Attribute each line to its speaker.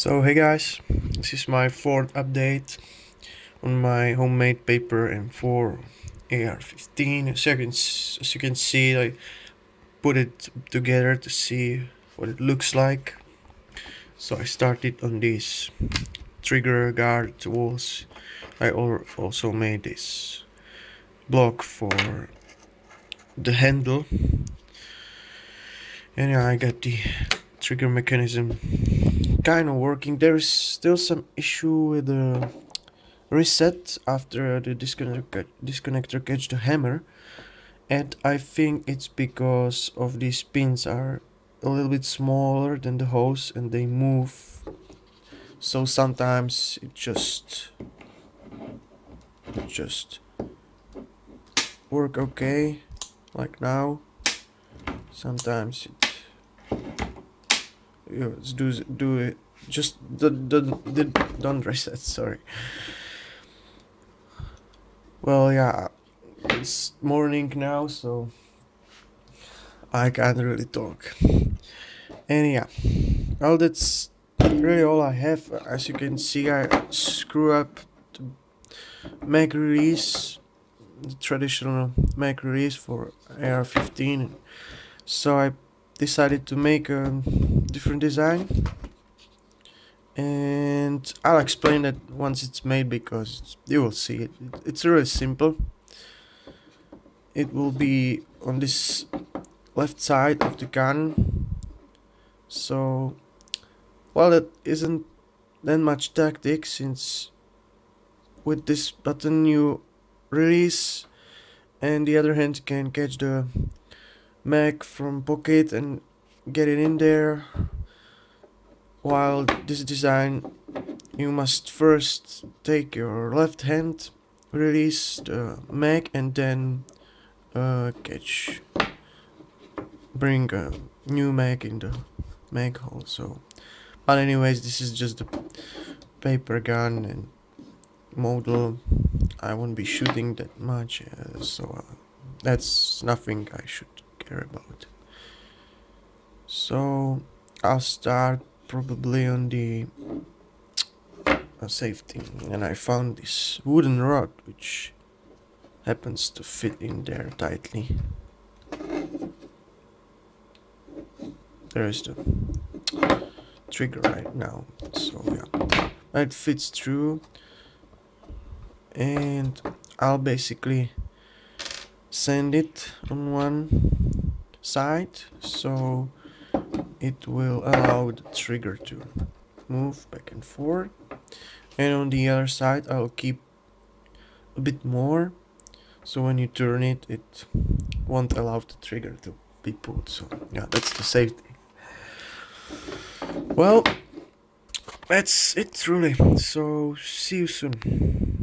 Speaker 1: So hey guys, this is my fourth update on my homemade paper M4 AR15. As you can see, I put it together to see what it looks like. So I started on these trigger guard tools. I also made this block for the handle, and yeah, I got the trigger mechanism kind of working. There is still some issue with the reset after the disconnector catch the hammer, and I think it's because of these pins are a little bit smaller than the hose and they move, so sometimes it just work okay like now. Sometimes do it just don't reset, sorry. Well, yeah, it's morning now, so I can't really talk. And yeah, well, that's really all I have. As you can see, I screw up the mag release, the traditional mag release for AR15, so I decided to make a different design, and I'll explain that once it's made, because you will see it. It's really simple. It will be on this left side of the gun, so well, that isn't that much tactic, since with this button you release and the other hand can catch the mag from pocket and get it in there. While this design, you must first take your left hand, release the mag, and then bring a new mag in the mag hole. So, but anyways, this is just a paper gun and model. I won't be shooting that much, so that's nothing I should care about. So I'll start probably on the safety, and I found this wooden rod which happens to fit in there tightly. There is the trigger right now, so yeah, it fits through, and I'll basically sand it on one side so it will allow the trigger to move back and forth, and on the other side I'll keep a bit more, so when you turn it, it won't allow the trigger to be pulled. So yeah, that's the safety. Well, that's it really, so see you soon.